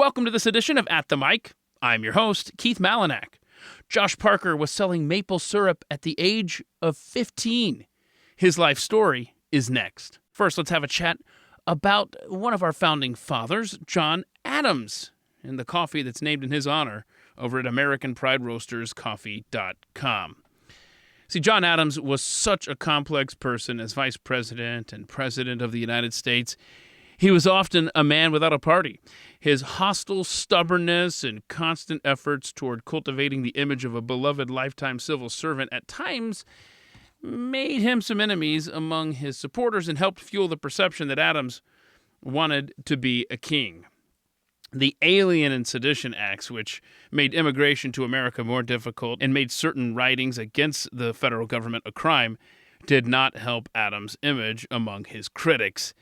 Welcome to this edition of At the Mic. I'm your host, Keith Malinak. Josh Parker was selling maple syrup at the age of 15. His life story is next. First, let's have a chat about one of our founding fathers, John Adams, and the coffee that's named in his honor over at AmericanPrideRoastersCoffee.com. See, John Adams was such a complex person as Vice President and President of the United States. He was often a man without a party. His hostile stubbornness and constant efforts toward cultivating the image of a beloved lifetime civil servant at times made him some enemies among his supporters and helped fuel the perception that Adams wanted to be a king. The Alien and Sedition Acts, which made immigration to America more difficult and made certain writings against the federal government a crime, did not help Adams' image among his critics.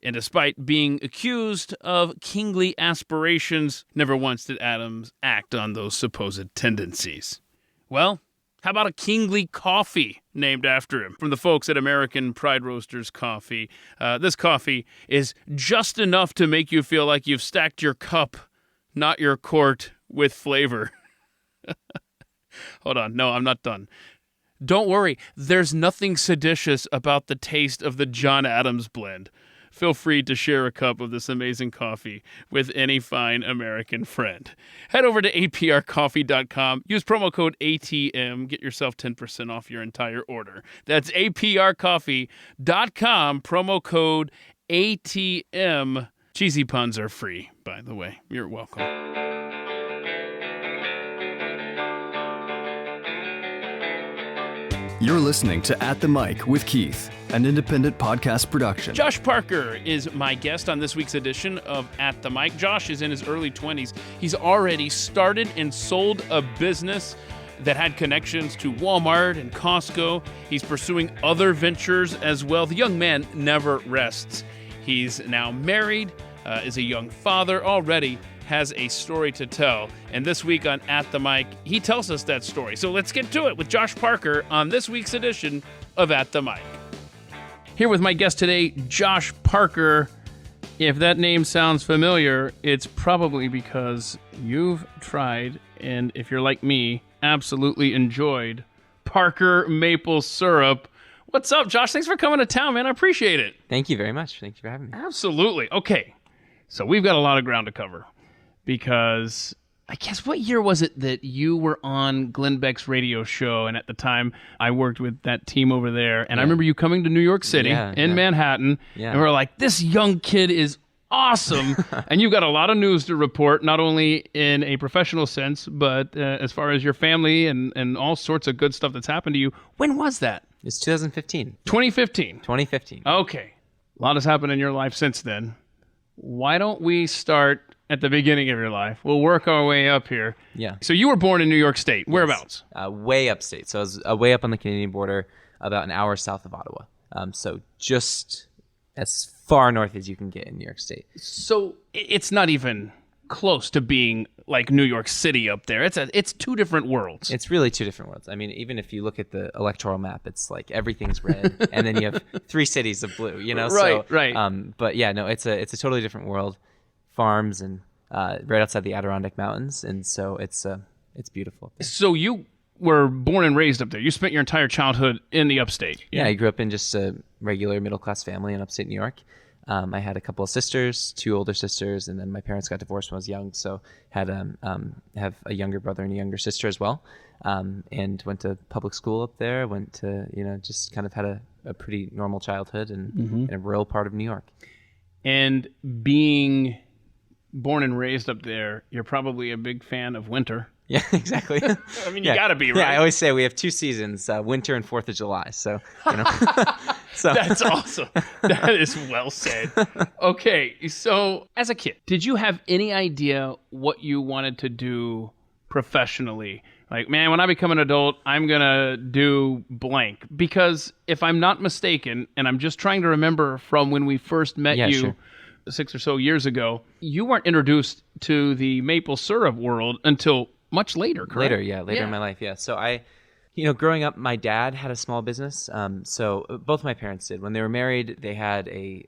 And despite being accused of kingly aspirations, never once did Adams act on those supposed tendencies. Well, how about a kingly coffee named after him from the folks at American Pride Roasters Coffee? This coffee is just enough to make you feel like you've stacked your cup, not your quart, with flavor. Hold on. No, I'm not done. Don't worry. There's nothing seditious about the taste of the John Adams blend. Feel free to share a cup of this amazing coffee with any fine American friend. Head over to aprcoffee.com. Use promo code ATM. Get yourself 10% off your entire order. That's aprcoffee.com. Promo code ATM. Cheesy puns are free, by the way. You're welcome. You're listening to At the Mic with Keith, an independent podcast production. Josh Parker is my guest on this week's edition of At the Mic. Josh is in his early 20s. He's already started and sold a business that had connections to Walmart and Costco. He's pursuing other ventures as well. The young man never rests. He's now married, is a young father, already has a story to tell. And this week on At the Mic, he tells us that story. So let's get to it with Josh Parker on this week's edition of At the Mic. Here with my guest today, Josh Parker. If that name sounds familiar, it's probably because you've tried, and if you're like me, absolutely enjoyed Parker maple syrup. What's up, Josh? Thanks for coming to town, man. I appreciate it. Thank you very much. Thank you for having me. Absolutely. Okay, so we've got a lot of ground to cover. Because I guess what year was it that you were on Glenn Beck's radio show? And at the time, I worked with that team over there. And I remember you coming to New York City in Manhattan. Yeah. And we were like, this young kid is awesome. And you've got a lot of news to report, not only in a professional sense, but as far as your family and all sorts of good stuff that's happened to you. When was that? It's 2015. 2015? 2015. Okay. A lot has happened in your life since then. Why don't we start at the beginning of your life? We'll work our way up here. Yeah. So you were born in New York State. Whereabouts? Way upstate. So I was way up on the Canadian border, about an hour south of Ottawa. So just as far north as you can get in New York State. So it's not even close to being like New York City up there. It's two different worlds. It's really two different worlds. I mean, even if you look at the electoral map, it's like everything's red, and then you have three cities of blue. You know, right. But yeah, no, it's a totally different world. Farms and right outside the Adirondack Mountains, and so it's beautiful. So you were born and raised up there. You spent your entire childhood in the upstate. Yeah, I grew up in just a regular middle class family in upstate New York. I had a couple of sisters, two older sisters, and then my parents got divorced when I was young, so had have a younger brother and a younger sister as well. And went to public school up there. Went to just kind of had a pretty normal childhood in a rural part of New York. And being born and raised up there, you're probably a big fan of winter. Yeah, exactly. I mean, you gotta be, right? Yeah, I always say we have two seasons, winter and 4th of July. So, so. That's awesome. That is well said. Okay, so as a kid, did you have any idea what you wanted to do professionally? Like, man, when I become an adult, I'm going to do blank. Because if I'm not mistaken, and I'm just trying to remember from when we first met you, sure, 6 or so years ago, you weren't introduced to the maple syrup world until much later, correct? Later in my life, yeah. So I Growing up, my dad had a small business. So both my parents did. When they were married,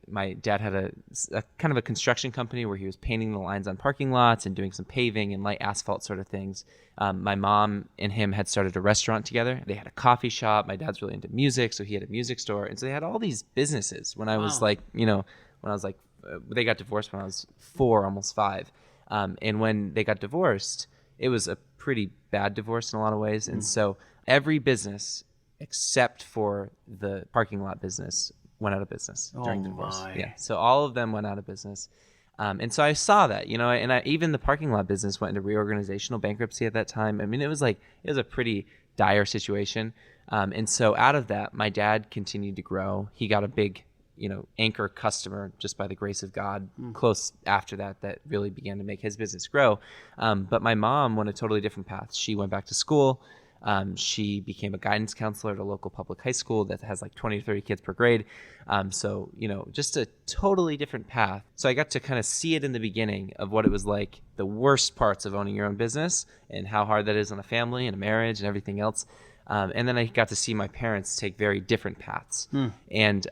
my dad had a kind of a construction company where he was painting the lines on parking lots and doing some paving and light asphalt sort of things. My mom and him had started a restaurant together. They had a coffee shop. My dad's really into music, so he had a music store. And so they had all these businesses when I was they got divorced when I was 4, almost 5. And when they got divorced, it was a pretty bad divorce in a lot of ways. And so every business except for the parking lot business went out of business during the divorce. Yeah. So all of them went out of business. And so I saw that, even the parking lot business went into reorganizational bankruptcy at that time. I mean, it was a pretty dire situation. And so out of that, my dad continued to grow. He got a big, anchor customer just by the grace of God close after that really began to make his business grow. But my mom went a totally different path. She went back to school. She became a guidance counselor at a local public high school that has like 20 to 30 kids per grade. So, just a totally different path. So I got to kind of see it in the beginning of what it was like, the worst parts of owning your own business and how hard that is on a family and a marriage and everything else. And then I got to see my parents take very different paths. And,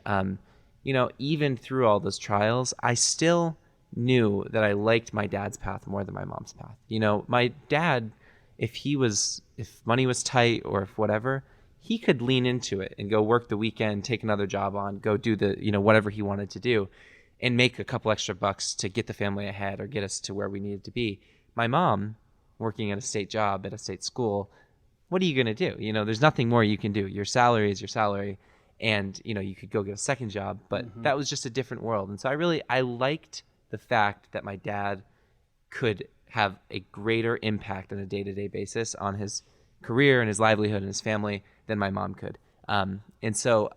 even through all those trials, I still knew that I liked my dad's path more than my mom's path. My dad, if money was tight or if whatever, he could lean into it and go work the weekend, take another job on, go do the, whatever he wanted to do and make a couple extra bucks to get the family ahead or get us to where we needed to be. My mom, working at a state job at a state school, what are you going to do? There's nothing more you can do. Your salary is your salary. And, you could go get a second job, but that was just a different world. And so I liked the fact that my dad could have a greater impact on a day-to-day basis on his career and his livelihood and his family than my mom could. And so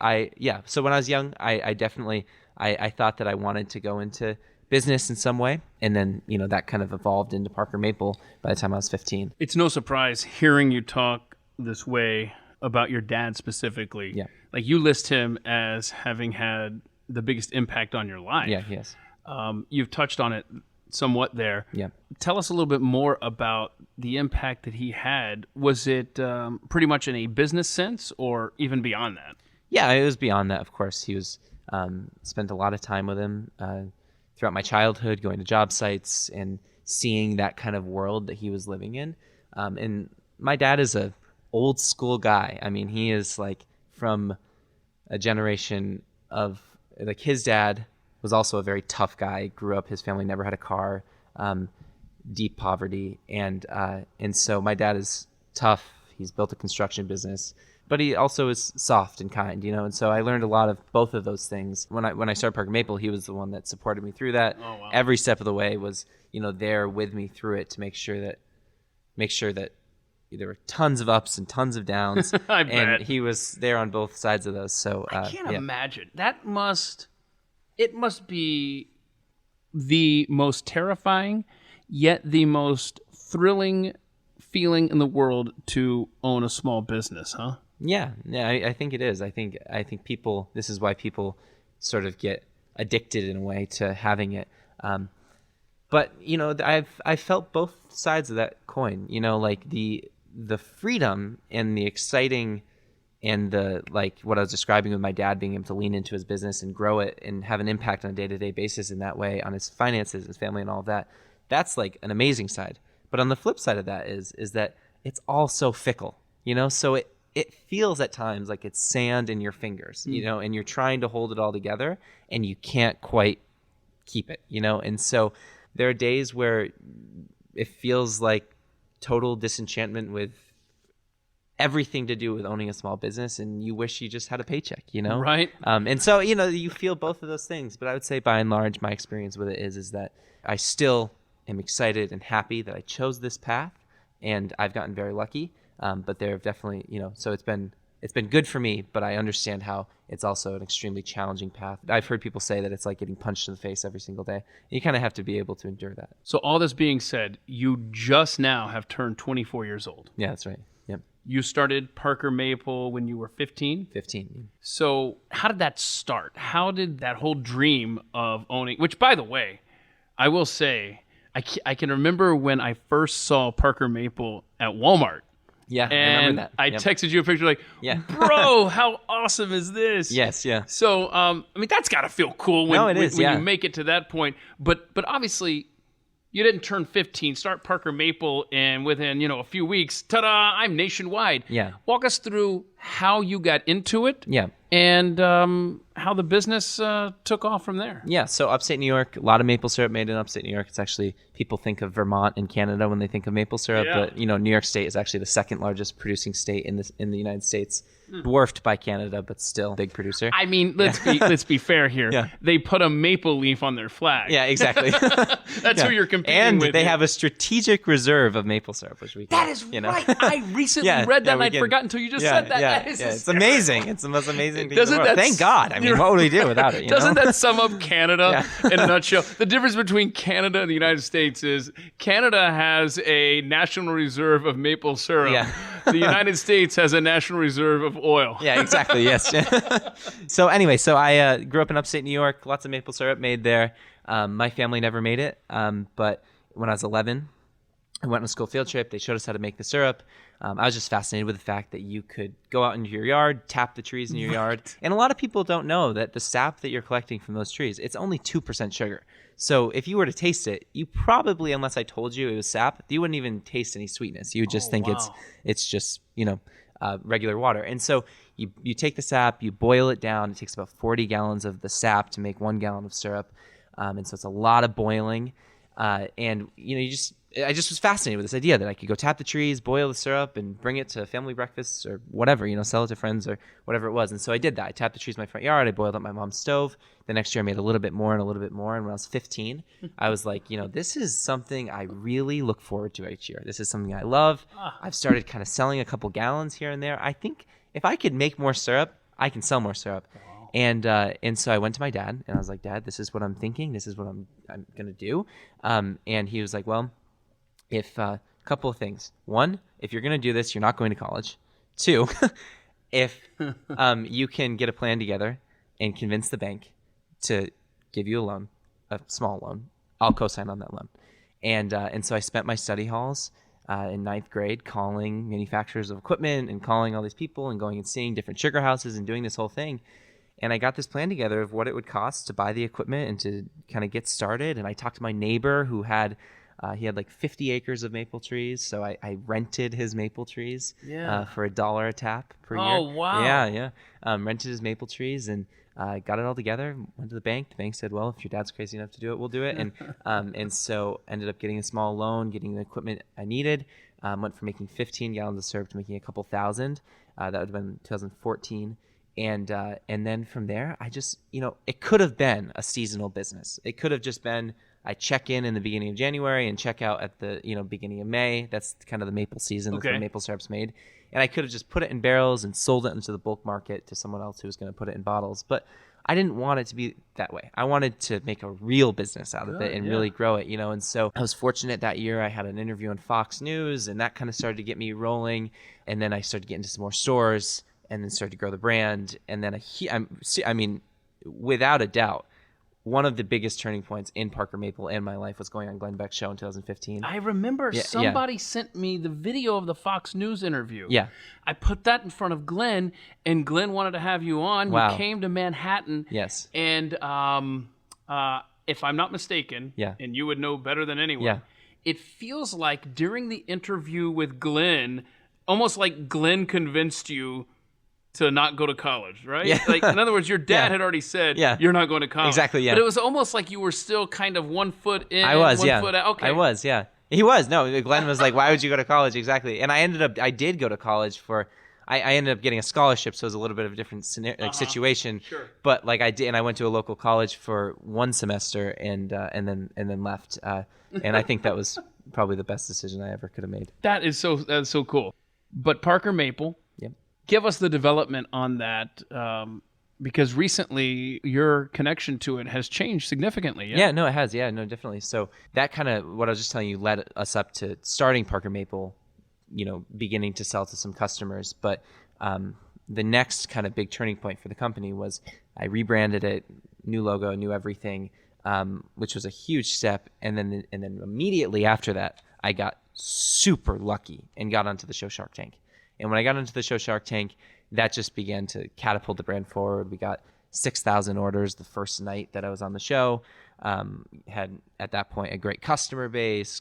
so when I was young, I definitely, I thought that I wanted to go into business in some way. And then, that kind of evolved into Parker Maple by the time I was 15. It's no surprise hearing you talk this way about your dad specifically. Yeah. Like you list him as having had the biggest impact on your life. Yeah, yes. You've touched on it somewhat there. Yeah. Tell us a little bit more about the impact that he had. Was it pretty much in a business sense or even beyond that? Yeah, it was beyond that, of course. He was spent a lot of time with him throughout my childhood, going to job sites and seeing that kind of world that he was living in. And my dad is a old school guy. I mean, he is like from a generation of like his dad was also a very tough guy. Grew up, his family never had a car, deep poverty, and so my dad is tough. He's built a construction business, but he also is soft and kind, And so I learned a lot of both of those things. When I started Parker Maple, he was the one that supported me through that. Oh, wow. Every step of the way was, there with me through it to make sure that there were tons of ups and tons of downs. I bet. And he was there on both sides of those. So I can't imagine. It must be the most terrifying, yet the most thrilling feeling in the world to own a small business, huh? Yeah, I think it is. I think people, this is why people sort of get addicted in a way to having it. But, I've felt both sides of that coin, like the freedom and the exciting and the, like what I was describing with my dad being able to lean into his business and grow it and have an impact on a day-to-day basis in that way on his finances, his family and all of that. That's like an amazing side. But on the flip side of that is that it's all so fickle, so it feels at times like it's sand in your fingers, and you're trying to hold it all together and you can't quite keep it, and so there are days where it feels like total disenchantment with everything to do with owning a small business, and you wish you just had a paycheck, Right. And so, you feel both of those things, but I would say by and large, my experience with it is that I still am excited and happy that I chose this path, and I've gotten very lucky. But there have definitely, so it's been good for me, but I understand how it's also an extremely challenging path. I've heard people say that it's like getting punched in the face every single day. You kind of have to be able to endure that. So all this being said, you just now have turned 24 years old. Yeah, that's right. Yep. You started Parker Maple when you were 15? 15. So how did that start? How did that whole dream of owning, which by the way, I will say, I can remember when I first saw Parker Maple at Walmart. Yeah, I And remember that. I Yep. texted you a picture like, Yeah. bro, how awesome is this? Yes, yeah. So, I mean, that's got to feel cool when, No, it is, when yeah. you make it to that point. But obviously, you didn't turn 15, start Parker Maple, and within, a few weeks, ta-da, I'm nationwide. Yeah. Walk us through how you got into it. Yeah. And how the business took off from there. Yeah, so upstate New York, a lot of maple syrup made in upstate New York. It's actually, people think of Vermont and Canada when they think of maple syrup, Yeah. but New York State is actually the second largest producing state in the United States, dwarfed by Canada, but still big producer. I mean, let's be fair here. Yeah. They put a maple leaf on their flag. Yeah, exactly. That's Yeah. who you're competing and with. they here. have a strategic reserve of maple syrup, which we That can, is you know. right. I recently Yeah, read that yeah, and we I'd can- forgotten until you just yeah, said that. yeah, That is yeah. It's hysterical. amazing. It's the most amazing thing. Doesn't in the world. that Thank God. I mean, what would we do without it? You Doesn't know? that sum up Canada Yeah. in a nutshell? The difference between Canada and the United States is Canada has a national reserve of maple syrup. Yeah. The United States has a national reserve of oil. Yeah, exactly. Yes. So anyway, I grew up in upstate New York. Lots of maple syrup made there. My family never made it, but when I was 11, I went on a school field trip. They showed us how to make the syrup. I was just fascinated with the fact that you could go out into your yard, tap the trees in your yard, and a lot of people don't know that the sap that you're collecting from those trees, it's only 2% sugar. So if you were to taste it, you probably, unless I told you it was sap, you wouldn't even taste any sweetness. You would just think wow. it's just regular water. And so you take the sap, you boil it down. It takes about 40 gallons of the sap to make 1 gallon of syrup, and so it's a lot of boiling. And I just was fascinated with this idea that I could go tap the trees, boil the syrup, and bring it to family breakfasts or whatever, sell it to friends or whatever it was. And so I did that. I tapped the trees in my front yard. I boiled up my mom's stove. The next year I made a little bit more and a little bit more. And when I was 15, I was like, this is something I really look forward to each year. This is something I love. I've started kind of selling a couple gallons here and there. I think if I could make more syrup, I can sell more syrup. And so I went to my dad and I was like, Dad, this is what I'm thinking. This is what I'm going to do. And he was like, well, if a couple of things. One, if you're going to do this, you're not going to college. Two, if you can get a plan together and convince the bank to give you a loan, a small loan, I'll co-sign on that loan. And so I spent my study halls in 9th grade calling manufacturers of equipment and calling all these people and going and seeing different sugar houses and doing this whole thing. And I got this plan together of what it would cost to buy the equipment and to kind of get started. And I talked to my neighbor who had he had like 50 acres of maple trees. So I rented his maple trees for $1 a tap per year. Oh, wow. Yeah. Rented his maple trees and got it all together, went to the bank. The bank said, well, if your dad's crazy enough to do it, we'll do it. And so ended up getting a small loan, getting the equipment I needed. Went from making 15 gallons of syrup to making a couple thousand. That would have been 2014. And then from there, I just, it could have been a seasonal business. It could have just been, I check in the beginning of January and check out at the, beginning of May. That's kind of the maple season. That's when maple syrup's made. And I could have just put it in barrels and sold it into the bulk market to someone else who was going to put it in bottles. But I didn't want it to be that way. I wanted to make a real business out of it and really grow it, And so I was fortunate that year. I had an interview on Fox News, and that kind of started to get me rolling. And then I started getting into some more stores, and then started to grow the brand. And then I mean, without a doubt, one of the biggest turning points in Parker Maple and my life was going on Glenn Beck's show in 2015. I remember somebody sent me the video of the Fox News interview. Yeah. I put that in front of Glenn, and Glenn wanted to have you on. Wow. You came to Manhattan. Yes. And if I'm not mistaken, and you would know better than anyone, it feels like during the interview with Glenn, almost like Glenn convinced you to not go to college, right? Yeah. Like, in other words, your dad had already said, you're not going to college. Exactly, yeah. But it was almost like you were still kind of 1 foot in, I was, 1 foot out. Okay. I was, yeah. He was. No, Glenn was like, why would you go to college? Exactly. And I did go to college I ended up getting a scholarship, so it was a little bit of a different situation. Sure. But like I did, and I went to a local college for 1 semester and then left. And I think that was probably the best decision I ever could have made. That's so cool. But Parker Maple, give us the development on that, because recently your connection to it has changed significantly. Yeah, no, it has. Yeah, no, definitely. So that kind of, what I was just telling you, led us up to starting Parker Maple, beginning to sell to some customers. But the next kind of big turning point for the company was I rebranded it, new logo, new everything, which was a huge step. And then immediately after that, I got super lucky and got onto the show Shark Tank. And when I got into the show Shark Tank, that just began to catapult the brand forward. We got 6,000 orders the first night that I was on the show. Had at that point a great customer base.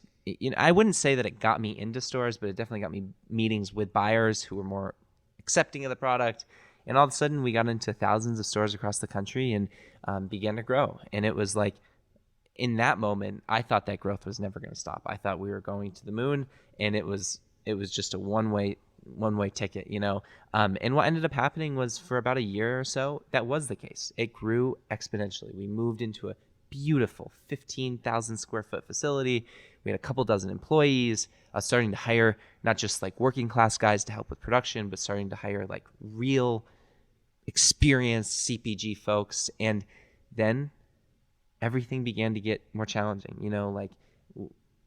I wouldn't say that it got me into stores, but it definitely got me meetings with buyers who were more accepting of the product. And all of a sudden, we got into thousands of stores across the country and began to grow. And it was like, in that moment, I thought that growth was never going to stop. I thought we were going to the moon, and it was just a one-way ticket, And what ended up happening was, for about a year or so, that was the case. It grew exponentially. We moved into a beautiful 15,000 square foot facility. We had a couple dozen employees, starting to hire not just like working class guys to help with production, but starting to hire like real experienced CPG folks. And then everything began to get more challenging. Like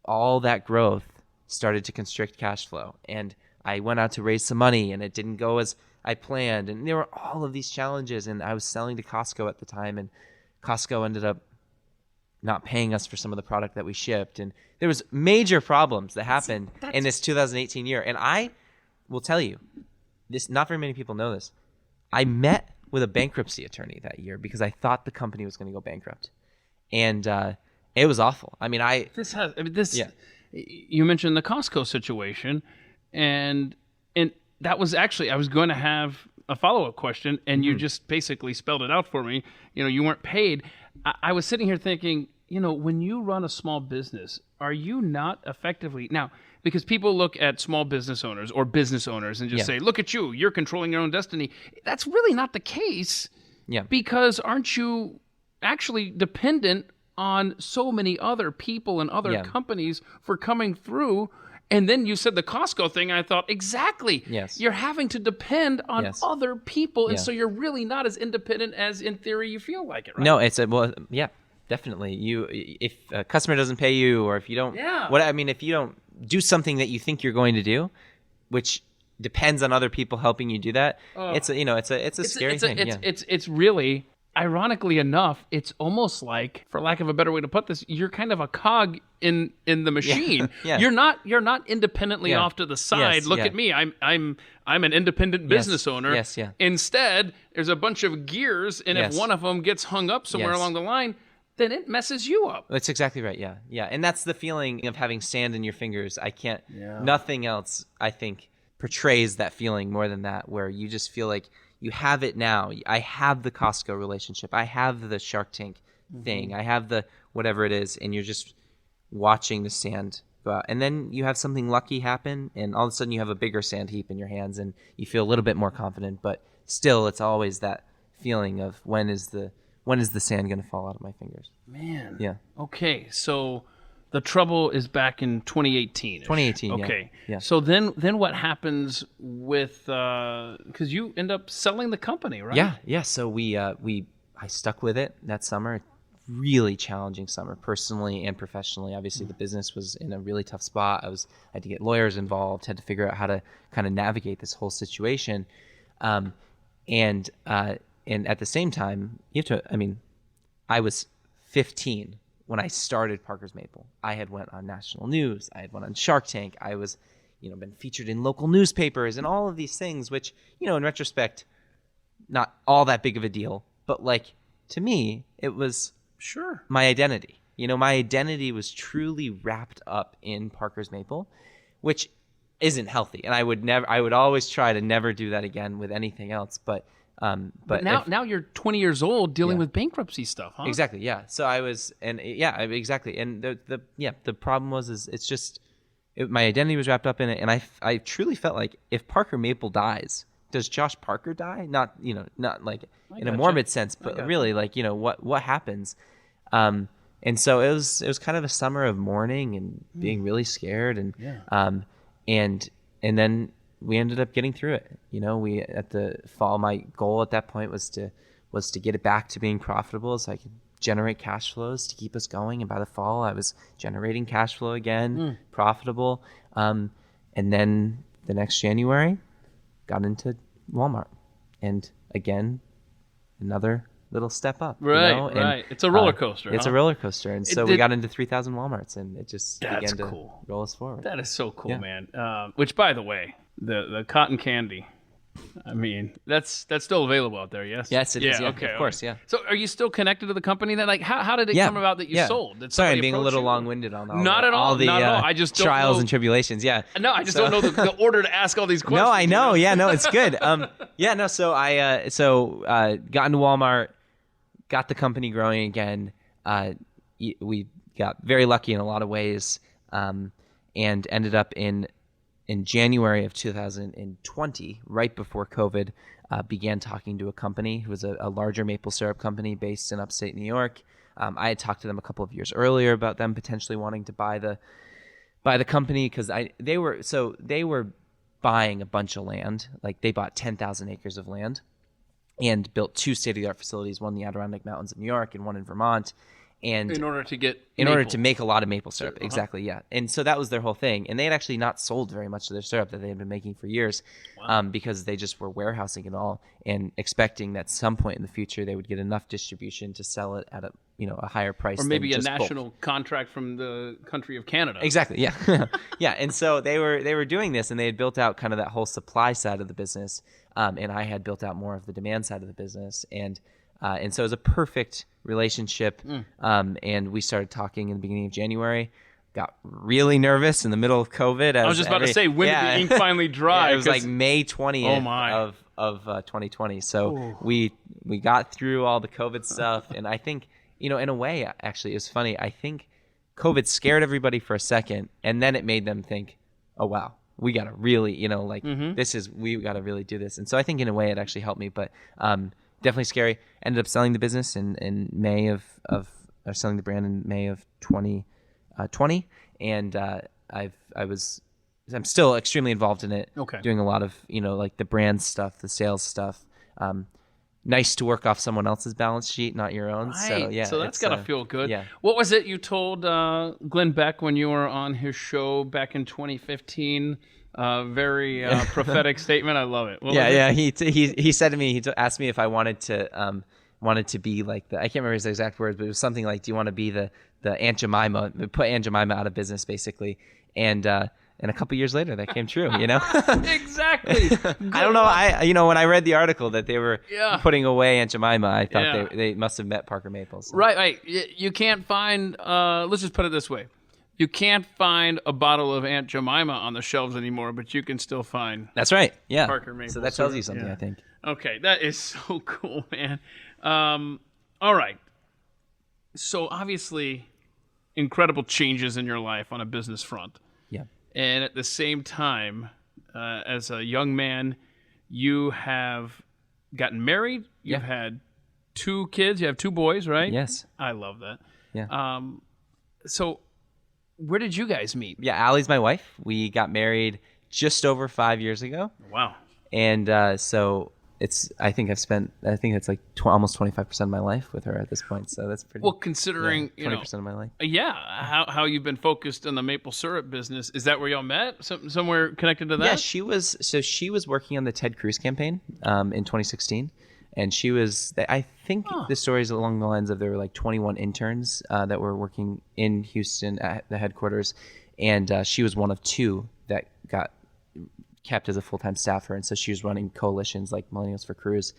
all that growth started to constrict cash flow. And I went out to raise some money and it didn't go as I planned. And there were all of these challenges. And I was selling to Costco at the time, and Costco ended up not paying us for some of the product that we shipped. And there was major problems that happened in this 2018 year. And I will tell you, this, not very many people know this. I met with a bankruptcy attorney that year because I thought the company was going to go bankrupt. And it was awful. I mean, you mentioned the Costco situation, and that was actually, I was going to have a follow-up question, and you just basically spelled it out for me. You weren't paid. I was sitting here thinking, when you run a small business, are you not effectively now? Because people look at small business owners or business owners and just say, "Look at you, you're controlling your own destiny." That's really not the case. Yeah. Because aren't you actually dependent on so many other people and other companies for coming through? And then you said the Costco thing, and I thought, exactly. Yes. You're having to depend on other people, and so you're really not as independent as, in theory, you feel like it, right? No, definitely. If a customer doesn't pay you, or if you don't, if you don't do something that you think you're going to do, which depends on other people helping you do that, it's a scary thing. It's really, ironically enough, it's almost like, for lack of a better way to put this, you're kind of a cog in the machine. Yeah. You're not independently off to the side. Look at me, I'm an independent business owner. Yes, yeah. Instead, there's a bunch of gears, and if one of them gets hung up somewhere along the line, then it messes you up. That's exactly right. Yeah. And that's the feeling of having sand in your fingers. Nothing else, I think, portrays that feeling more than that, where you just feel like you have it now. I have the Costco relationship. I have the Shark Tank thing. I have the whatever it is, and you're just watching the sand go out. And then you have something lucky happen, and all of a sudden you have a bigger sand heap in your hands, and you feel a little bit more confident. But still, it's always that feeling of when is the sand going to fall out of my fingers? Man. Yeah. Okay, so the trouble is back in 2018. 2018. Okay. Yeah. So then what happens with because you end up selling the company, right? Yeah. So I stuck with it that summer. Really challenging summer, personally and professionally. Obviously, the business was in a really tough spot. I had to get lawyers involved. Had to figure out how to kind of navigate this whole situation. And at the same time, I was 15 when I started Parker's Maple. I had went on national news. I had went on Shark Tank. I was, been featured in local newspapers and all of these things, which, in retrospect, not all that big of a deal. But to me, it was my identity. My identity was truly wrapped up in Parker's Maple, which isn't healthy. And I would always try to never do that again with anything else. But now you're 20 years old dealing with bankruptcy stuff, huh? Exactly. Yeah. So I was, exactly. And the problem was, it's just, my identity was wrapped up in it. And I truly felt like, if Parker Maple dies, does Josh Parker die? Not like in a morbid sense, but really what happens? And so it was kind of a summer of mourning and being really scared. And then we ended up getting through it. We at the fall, my goal at that point was to get it back to being profitable, so I could generate cash flows to keep us going. And by the fall, I was generating cash flow again, profitable. And then the next January, got into Walmart, and again, another little step up. Right, you know? right. It's a roller coaster. It's huh? a roller coaster, and so we got into 3,000 Walmarts, and it just That's began to cool. roll us forward. That is so cool, Yeah. man. Which, by the way, the cotton candy. I mean, that's still available out there, yes? Yes, it is. Yeah, okay, of course, okay. yeah. So, are you still connected to the company then? Like, how did it come about that you sold? Did Sorry, somebody I'm being a approach little you? long-winded on all Not the, at all. all the Not at all. I just don't trials know- and tribulations. Yeah. No, I just don't know the order to ask all these questions. No, I know. you Yeah, no, it's good. So I got into Walmart, got the company growing again. We got very lucky in a lot of ways, and ended up in January of 2020, right before COVID, began talking to a company who was a larger maple syrup company based in upstate New York. I had talked to them a couple of years earlier about them potentially wanting to buy the company because they were buying a bunch of land. Like they bought 10,000 acres of land and built 2 state-of-the-art facilities, one in the Adirondack Mountains of New York and one in Vermont. And in order to get in order maple. to make a lot of maple syrup. Uh-huh. Exactly, yeah. And so that was their whole thing. And they had actually not sold very much of their syrup that they had been making for years, because they just were warehousing it all and expecting that some point in the future they would get enough distribution to sell it at a higher price. Or maybe than a just bulk. national contract from the country of Canada. Exactly, yeah. Yeah, and so they were doing this, and they had built out kind of that whole supply side of the business, and I had built out more of the demand side of the business. And so it was a perfect relationship. And we started talking in the beginning of January. Got really nervous in the middle of COVID. I was just about to say, when did the ink finally dry? It was like May 20th Oh my. of 2020. So we got through all the COVID stuff. And I think, in a way, actually, it was funny. I think COVID scared everybody for a second, and then it made them think, oh, wow. We got to really, we got to really do this. And so I think in a way it actually helped me, but definitely scary. Ended up selling the business in May of selling the brand in May of 2020. And I'm still extremely involved in it. Okay. Doing a lot of, like the brand stuff, the sales stuff. Nice to work off someone else's balance sheet, not your own. Right. So yeah, So that's got to feel good. Yeah. What was it you told Glenn Beck when you were on his show back in 2015? Very prophetic statement. I love it. What was it? He said to me, asked me if I wanted to be like I can't remember his exact words, but it was something like, do you want to be the Aunt Jemima, put Aunt Jemima out of business, basically. And a couple years later, that came true. Exactly. I don't know. When I read the article that they were putting away Aunt Jemima, I thought they must have met Parker Maples. So. Right. You can't find. Let's just put it this way: you can't find a bottle of Aunt Jemima on the shelves anymore, but you can still find. That's right. Yeah. Parker Maples. So that tells you something, I think. Okay, that is so cool, man. All right. So obviously, incredible changes in your life on a business front. Yeah. And at the same time, as a young man, you have gotten married. You've had 2 kids. You have 2 boys, right? Yes. I love that. Yeah. So where did you guys meet? Yeah, Allie's my wife. We got married just over 5 years ago. Wow. And so I think it's like almost 25% of my life with her at this point. So that's pretty. Well, considering 20% of my life. Yeah, how you've been focused on the maple syrup business. Is that where y'all met? Somewhere connected to that? Yeah, she was working on the Ted Cruz campaign in 2016, and she was. I think the story is along the lines of there were like 21 interns that were working in Houston at the headquarters, and she was one of 2 that got kept as a full-time staffer, and so she was running coalitions like Millennials for Cruz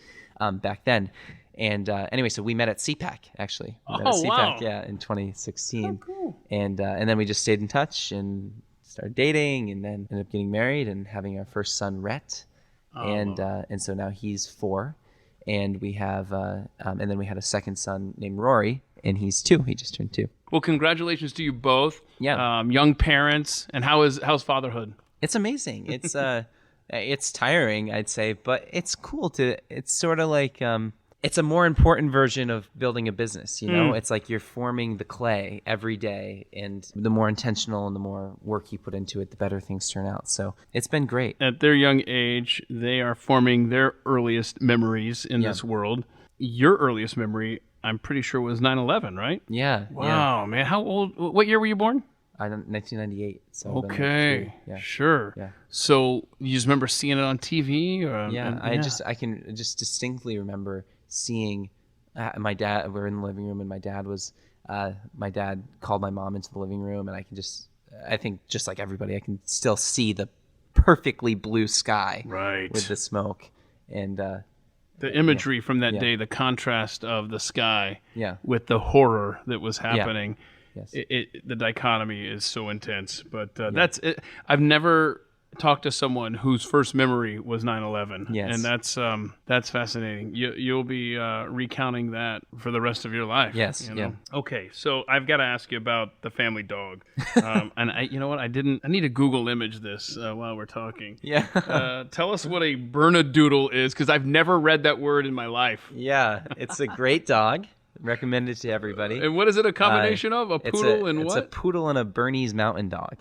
back then. And anyway, so we met at CPAC, actually. We met at CPAC, wow. Yeah, in 2016. Oh, cool. And then we just stayed in touch and started dating, and then ended up getting married and having our first son, Rhett. And so now he's 4, and we have and then we had a second son named Rory, and he's 2. He just turned 2. Well, congratulations to you both. Yeah. Young parents. And how's fatherhood? It's amazing. It's it's tiring, I'd say, but it's cool it's sort of like it's a more important version of building a business, It's like you're forming the clay every day, and the more intentional and the more work you put into it, the better things turn out. So it's been great. At their young age, they are forming their earliest memories in this world. Your earliest memory, I'm pretty sure, was 9/11, right? Yeah. Wow, man. How old? What year were you born? 1998. So I've been like Okay, 3. Yeah. sure. Yeah. So you just remember seeing it on TV? Or, Yeah, I can just distinctly remember seeing my dad, we're in the living room, and my dad called my mom into the living room, and I think just like everybody, I can still see the perfectly blue sky with the smoke. And the imagery from that day, the contrast of the sky with the horror that was happening. Yes. The dichotomy is so intense. But that's it. I've never talked to someone whose first memory was 9/11. Yes. And that's fascinating. You'll be recounting that for the rest of your life. Yes. You know? Yeah. Okay, so I've got to ask you about the family dog. And you know what? I need to Google image this while we're talking. Yeah. Tell us what a Bernedoodle is, because I've never read that word in my life. Yeah, it's a great dog. Recommended to everybody. And what is it a combination of? A poodle and what? It's a poodle and a Bernese Mountain Dog.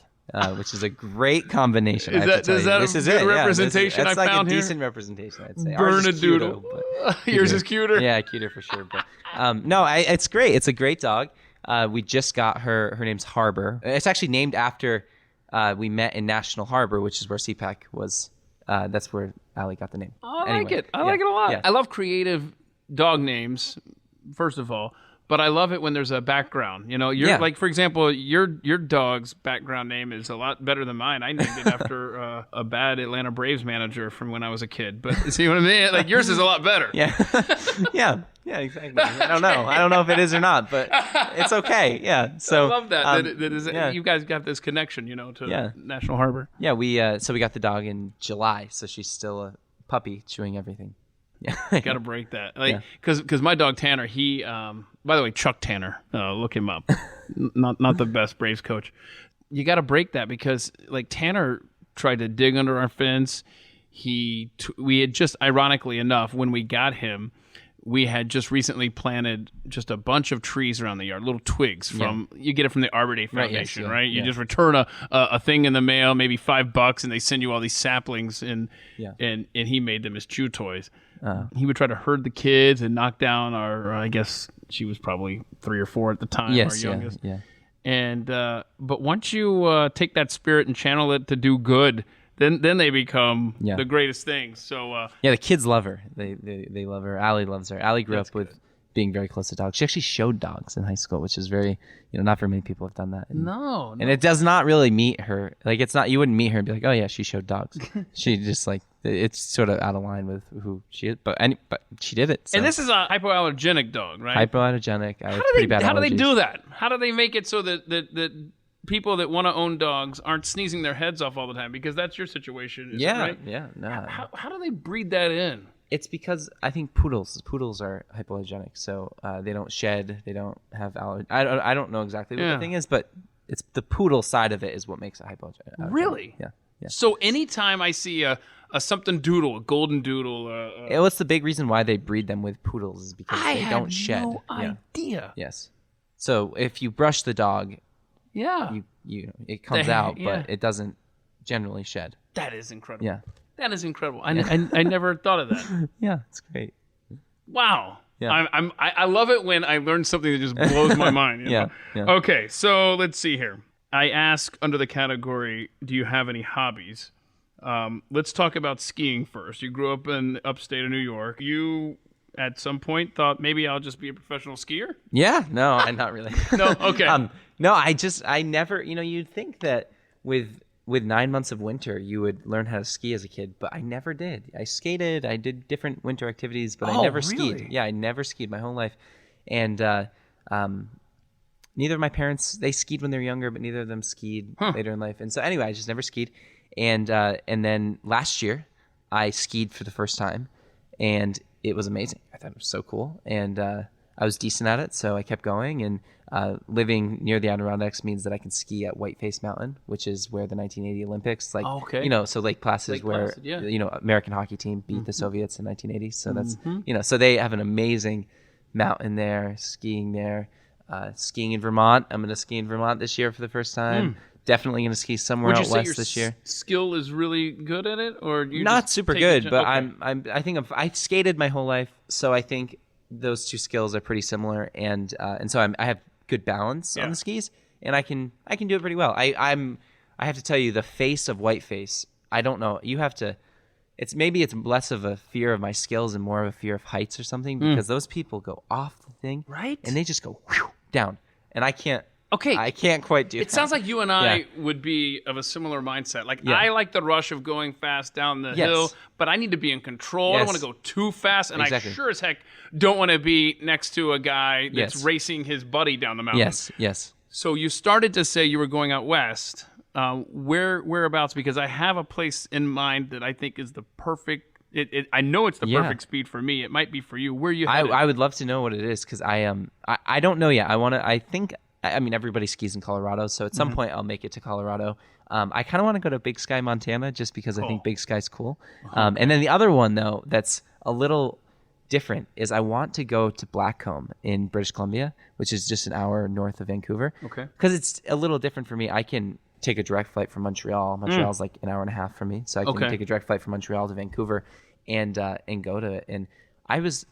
Which is a great combination. Is that a good representation? It's I like found a here? decent representation, I'd say. Bernedoodle. Yours is cuter. Yeah, cuter for sure. But no, it's great. It's a great dog. We just got her. Her name's Harbor. It's actually named after we met in National Harbor, which is where CPAC was. That's where Allie got the name. Oh, I like it. I like it a lot. Yeah. I love creative dog names, first of all. But I love it when there's a background. You know, like, for example, your dog's background name is a lot better than mine. I named it after a bad Atlanta Braves manager from when I was a kid. But see what I mean? Like, yours is a lot better. Yeah. yeah, exactly. I don't know if it is or not, but it's okay. Yeah. So I love that. You guys got this connection, to National Harbor. Yeah, we got the dog in July, so she's still a puppy chewing everything. Yeah, got to break that. Because my dog Tanner, he, by the way, Chuck Tanner, look him up. not the best Braves coach. You got to break that because like Tanner tried to dig under our fence. We had just, ironically enough, when we got him, we had just recently planted just a bunch of trees around the yard, little twigs from, you get it from the Arbor Day Foundation, right? You just return a thing in the mail, maybe $5, and they send you all these saplings, and he made them as chew toys. He would try to herd the kids and knock down I guess she was probably 3 or 4 at the time, our youngest. Yeah. And, but once you take that spirit and channel it to do good, then they become the greatest things. So the kids love her. They love her. Allie loves her. Allie grew up with being very close to dogs. She actually showed dogs in high school, which is very, not very many people have done that. No. And it does not really meet her. Like, it's not, you wouldn't meet her and be like, oh yeah, she showed dogs. She just like, it's sort of out of line with who she is, but she did it. So. And this is a hypoallergenic dog, right? Hypoallergenic. I have pretty bad allergies. How do they do that? How do they make it so that people that want to own dogs aren't sneezing their heads off all the time? Because that's your situation, right? Yeah. No. How do they breed that in? It's because I think poodles are hypoallergenic, so they don't shed, they don't have allergy. I don't know exactly what the thing is, but it's the poodle side of it is what makes it hypoallergenic. Really? Yeah. So anytime I see a something doodle, a golden doodle, what's the big reason why they breed them with poodles is because they don't shed. I had no idea. Yes. So if you brush the dog, it comes out, but it doesn't generally shed. That is incredible. Yeah. That is incredible. I never thought of that. Yeah, it's great. Wow. Yeah. I love it when I learn something that just blows my mind. Yeah. Okay, so let's see here. I ask under the category, do you have any hobbies? Let's talk about skiing first. You grew up in upstate of New York. You, at some point, thought maybe I'll just be a professional skier? Yeah. No, not really. No? Okay. No, I never, you'd think that with 9 months of winter, you would learn how to ski as a kid, but I never did. I skated, I did different winter activities, but I never skied. Yeah, I never skied my whole life. And neither of my parents, they skied when they were younger, but neither of them skied later in life. And so anyway, I just never skied. And then last year, I skied for the first time, and it was amazing. I thought it was so cool. And I was decent at it, so I kept going. And living near the Adirondacks means that I can ski at Whiteface Mountain, which is where the 1980 Olympics, so Lake Placid, American hockey team beat the Soviets in 1980. So that's, so they have an amazing mountain there, skiing there. Skiing in Vermont. I'm going to ski in Vermont this year for the first time. Definitely going to ski somewhere out west this year. Skill is really good at it, or you not super good, but I think I skated my whole life, so I think those two skills are pretty similar, and so I have good balance on the skis, and I can do it pretty well. I have to tell you, the face of Whiteface, I don't know. You have to maybe it's less of a fear of my skills and more of a fear of heights or something, because those people go off the thing, Right. and they just go whew, down, and I can't quite do It sounds like you and I would be of a similar mindset. Like, Yeah. I like the rush of going fast down the Yes. hill, but I need to be in control. I don't Yes. want to go too fast, and Exactly. I sure as heck don't want to be next to a guy that's Yes. racing his buddy down the mountain. Yes. So you started to say you were going out west. Whereabouts? Because I have a place in mind that I think is the perfect. I know it's the Yeah. perfect speed for me. It might be for you. Where are you headed? I would love to know what it is, because I don't know yet. I mean, everybody skis in Colorado, so at some point I'll make it to Colorado. I kind of want to go to Big Sky, Montana, just because I think Big Sky's cool. And then the other one, though, that's a little different, is I want to go to Blackcomb in British Columbia, which is just an hour north of Vancouver. Okay. Because it's a little different for me. I can take a direct flight from Montreal. Montreal's like an hour and a half from me, so I can take a direct flight from Montreal to Vancouver and go to it. And I was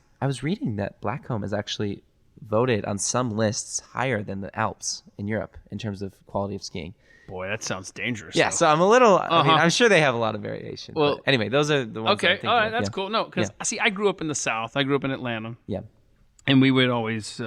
reading that Blackcomb is actually voted on some lists higher than the Alps in Europe in terms of quality of skiing. Boy, that sounds dangerous. Yeah, though. so I'm a little. I mean, I'm sure they have a lot of variation. Well, but anyway, those are the ones. Okay, I'm thinking all right, of. that's Yeah. cool. No, because see, I grew up in the South. I grew up in Atlanta, Yeah, and we would always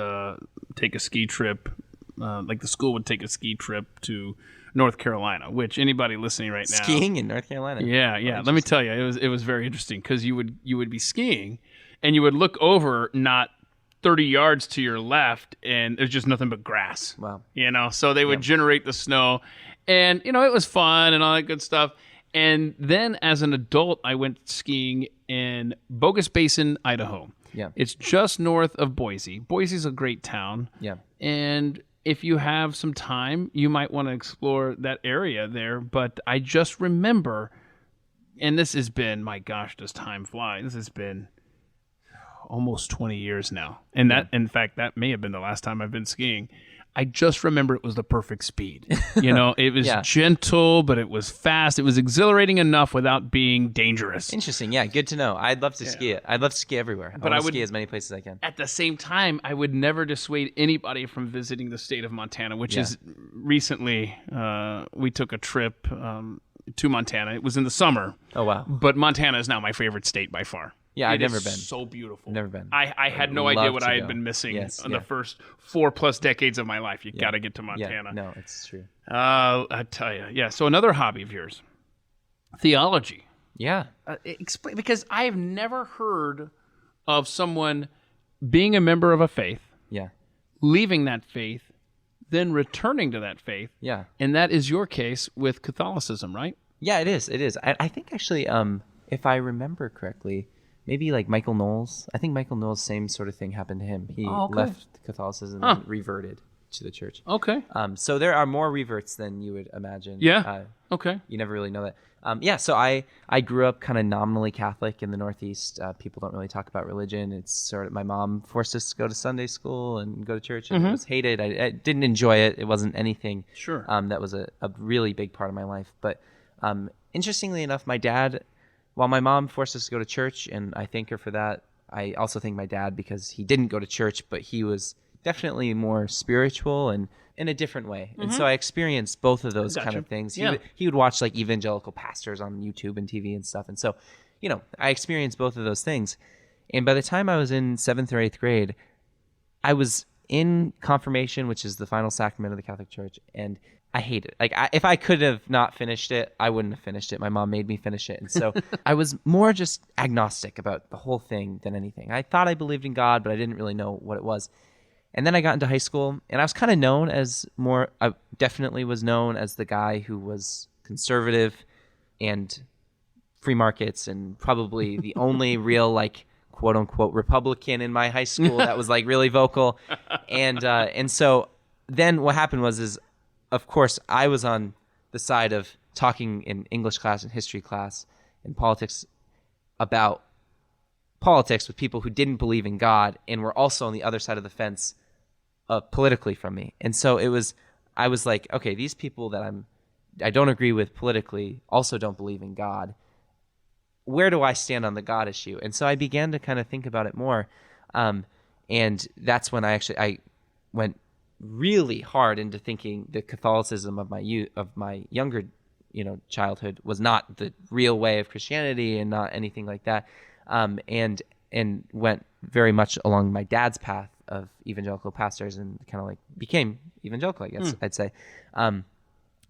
take a ski trip. Like the school would take a ski trip to North Carolina, which anybody listening right now, skiing in North Carolina. Yeah. Let me tell you, it was very interesting, because you would be skiing, and you would look over not 30 yards to your left, and there's just nothing but grass. Wow. So they would generate the snow, and it was fun and all that good stuff. And then as an adult, I went skiing in Bogus Basin, Idaho. Yeah. It's just north of Boise. Boise's a great town. Yeah. And if you have some time, you might want to explore that area there. But I just remember, and this has been, my gosh, does time fly? This has been almost 20 years now. And that, in fact, that may have been the last time I've been skiing. I just remember it was the perfect speed. It was gentle, but it was fast. It was exhilarating enough without being dangerous. Interesting. Yeah, good to know. I'd love to ski it. I'd love to ski everywhere. But I would ski as many places as I can. At the same time, I would never dissuade anybody from visiting the state of Montana, which is recently we took a trip to Montana. It was in the summer. Oh, wow. But Montana is now my favorite state by far. Yeah, I've It is never been. So beautiful. Never been. I had no I'd idea love what to I had go. been missing Yes, in yeah. the first 4+ decades of my life. You got to get to Montana. Yeah, no, it's true. I tell you. Yeah. So another hobby of yours, theology. Yeah. Explain, because I have never heard of someone being a member of a faith, Yeah. leaving that faith, then returning to that faith. Yeah. And that is your case with Catholicism, right? Yeah, it is. It is. I think actually, if I remember correctly, maybe like Michael Knowles. I think Michael Knowles, same sort of thing happened to him. He left Catholicism and reverted to the church. Okay. So there are more reverts than you would imagine. Yeah. Okay. You never really know that. So I grew up kind of nominally Catholic in the Northeast. People don't really talk about religion. It's sort of, my mom forced us to go to Sunday school and go to church, and it was hated. I didn't enjoy it. It wasn't anything that was a really big part of my life. But interestingly enough, my dad, while my mom forced us to go to church, and I thank her for that, I also thank my dad because he didn't go to church, but he was definitely more spiritual and in a different way. And so I experienced both of those kind of things. He would watch like evangelical pastors on YouTube and TV and stuff. And so, I experienced both of those things. And by the time I was in 7th or 8th grade, I was in confirmation, which is the final sacrament of the Catholic Church, and I hate it. Like, if I could have not finished it, I wouldn't have finished it. My mom made me finish it. And so I was more just agnostic about the whole thing than anything. I thought I believed in God, but I didn't really know what it was. And then I got into high school, and I was kind of known as I definitely was known as the guy who was conservative and free markets, and probably the only real, like, quote unquote Republican in my high school that was like really vocal. And so then what happened was, of course, I was on the side of talking in English class and history class and politics about politics with people who didn't believe in God and were also on the other side of the fence politically from me. And so I was like, okay, these people that I don't agree with politically also don't believe in God. Where do I stand on the God issue? And so I began to kind of think about it more. And that's when I went really hard into thinking the Catholicism of my younger childhood was not the real way of Christianity and not anything like that. And went very much along my dad's path of evangelical pastors and kind of like became evangelical, I guess I'd say.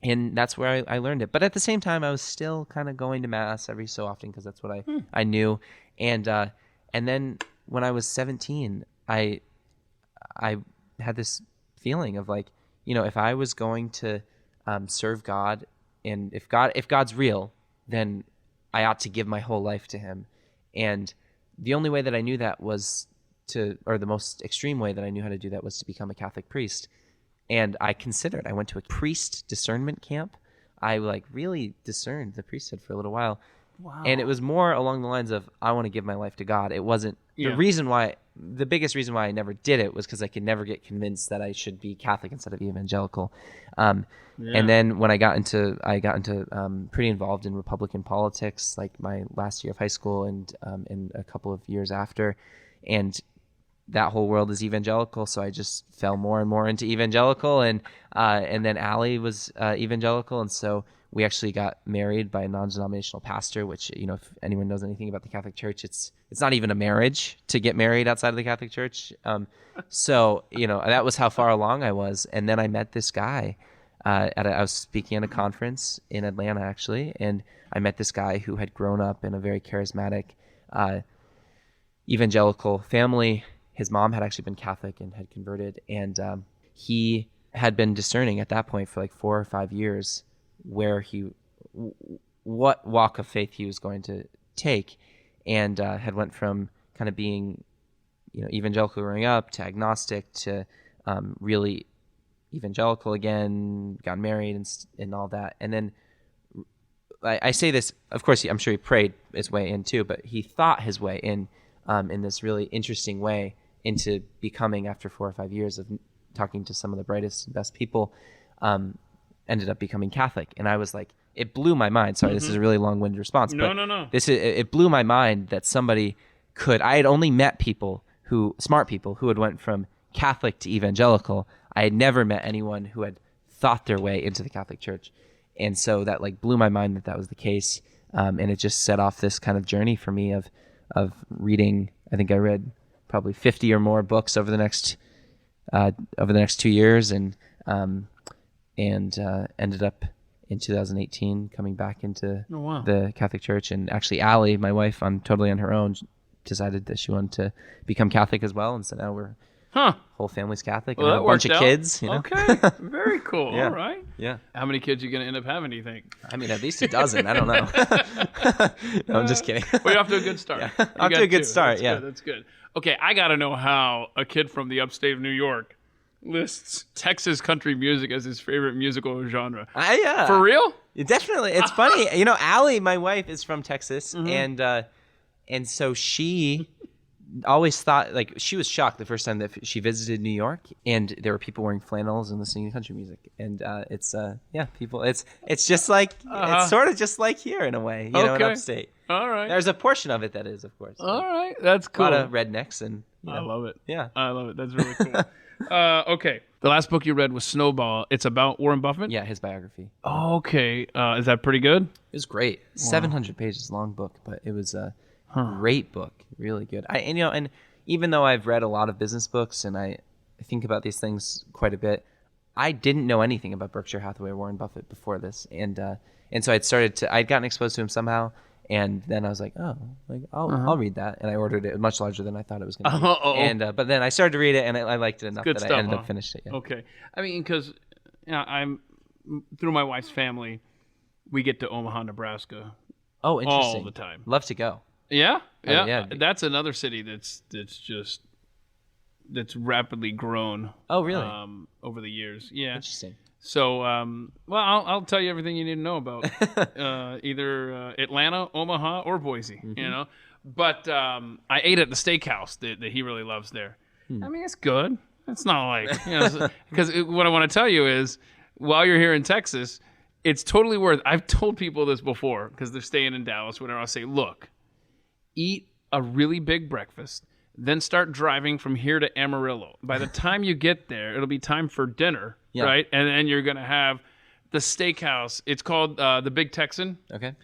And that's where I learned it. But at the same time, I was still kind of going to mass every so often because that's what I knew. And then when I was 17, I had this feeling of like, if I was going to serve God, and if God's real, then I ought to give my whole life to him. And the only way that I knew that was or the most extreme way that I knew how to do that was to become a Catholic priest. And I went to a priest discernment camp. I really discerned the priesthood for a little while. Wow. And it was more along the lines of, I want to give my life to God. It wasn't the biggest reason why I never did it was because I could never get convinced that I should be Catholic instead of evangelical. And then when I got into pretty involved in Republican politics, like my last year of high school and a couple of years after, and that whole world is evangelical. So I just fell more and more into evangelical, and then Allie was evangelical, and so we actually got married by a non-denominational pastor, which, if anyone knows anything about the Catholic Church, it's not even a marriage to get married outside of the Catholic Church. So, that was how far along I was. And then I met this guy I was speaking at a conference in Atlanta, actually, and I met this guy who had grown up in a very charismatic evangelical family. His mom had actually been Catholic and had converted, and he had been discerning at that point for like 4 or 5 years what walk of faith he was going to take, and had went from kind of being, evangelical growing up to agnostic to really evangelical again, got married and all that. And then I say this, of course, I'm sure he prayed his way in too, but he thought his way in this really interesting way into becoming, after 4 or 5 years of talking to some of the brightest and best people, ended up becoming Catholic. And I was like, it blew my mind. Sorry, this is a really long-winded response. No. It blew my mind that somebody I had only met smart people who had went from Catholic to evangelical. I had never met anyone who had thought their way into the Catholic Church. And so that blew my mind that was the case. And it just set off this kind of journey for me of reading. I think I read probably 50 or more books over the next 2 years, and ended up in 2018 coming back into the Catholic Church. And actually, Allie, my wife, totally on her own, decided that she wanted to become Catholic as well. And so now we're whole family's Catholic, and have a bunch of kids. Okay, very cool. Yeah. All right. Yeah. How many kids are you going to end up having, do you think? I mean, at least a dozen. I don't know. No, I'm just kidding. Well, you're off to a good start. Yeah. Off to a good start. That's good. Okay, I got to know how a kid from the upstate of New York lists Texas country music as his favorite musical genre. Yeah. For real? Definitely. It's funny. Allie, my wife, is from Texas, and so she always thought, she was shocked the first time that she visited New York, and there were people wearing flannels and listening to country music. And people, it's just like, it's sort of just like here in a way, in upstate. All right. There's a portion of it that is, of course. All right. That's cool. A lot of rednecks and, I love it. Yeah. I love it. That's really cool. Okay. The last book you read was Snowball. It's about Warren Buffett? Yeah, his biography. Oh, okay. Is that pretty good? It was great. 700 pages long book, but it was a great book. Really good. And even though I've read a lot of business books and I think about these things quite a bit, I didn't know anything about Berkshire Hathaway or Warren Buffett before this. And so I'd gotten exposed to him somehow. And then I was like, I'll read that. And I ordered it. Much larger than I thought it was going to be. And but then I started to read it, and I liked it enough that I ended up finishing it. Yeah. Okay. I mean, because I'm through my wife's family, we get to Omaha, Nebraska. Oh, interesting. All the time. Love to go. Yeah? Yeah. Yeah. That's another city that's rapidly grown. Oh, really? Over the years. Yeah. Interesting. So, I'll tell you everything you need to know about either Atlanta, Omaha, or Boise, But I ate at the steakhouse that he really loves there. I mean, it's good. It's not like, because what I want to tell you is, while you're here in Texas, it's totally worth, I've told people this before, because they're staying in Dallas, whatever. I'll say, look, eat a really big breakfast, then start driving from here to Amarillo. By the time you get there, it'll be time for dinner, right? And then you're going to have the steakhouse. It's called the Big Texan. Okay.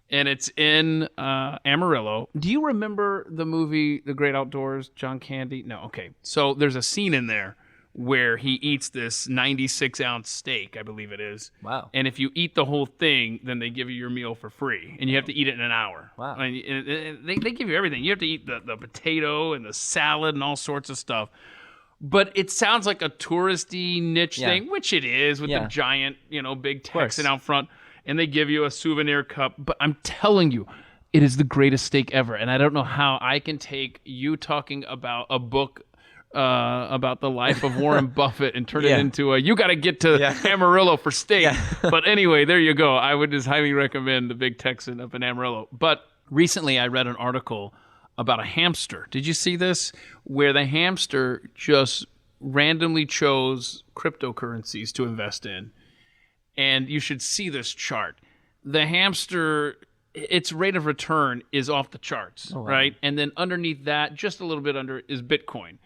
And it's in Amarillo. Do you remember the movie The Great Outdoors, John Candy? No, okay. So there's a scene in there where he eats this 96-ounce steak, I believe it is. Wow. And if you eat the whole thing, then they give you your meal for free. And you have to eat it in an hour. Wow. I mean, they give you everything. You have to eat the potato and the salad and all sorts of stuff. But it sounds like a touristy niche thing, which it is with the giant, Big Texan out front. And they give you a souvenir cup. But I'm telling you, it is the greatest steak ever. And I don't know how I can take you talking about a book about the life of Warren Buffett and turn it into you got to get to Amarillo for steak. But anyway, there you go. I would just highly recommend the Big Texan up in Amarillo. But recently I read an article about a hamster. Did you see this? Where the hamster just randomly chose cryptocurrencies to invest in. And you should see this chart. The hamster, its rate of return is off the charts, right? And then underneath that, just a little bit under, is Bitcoin.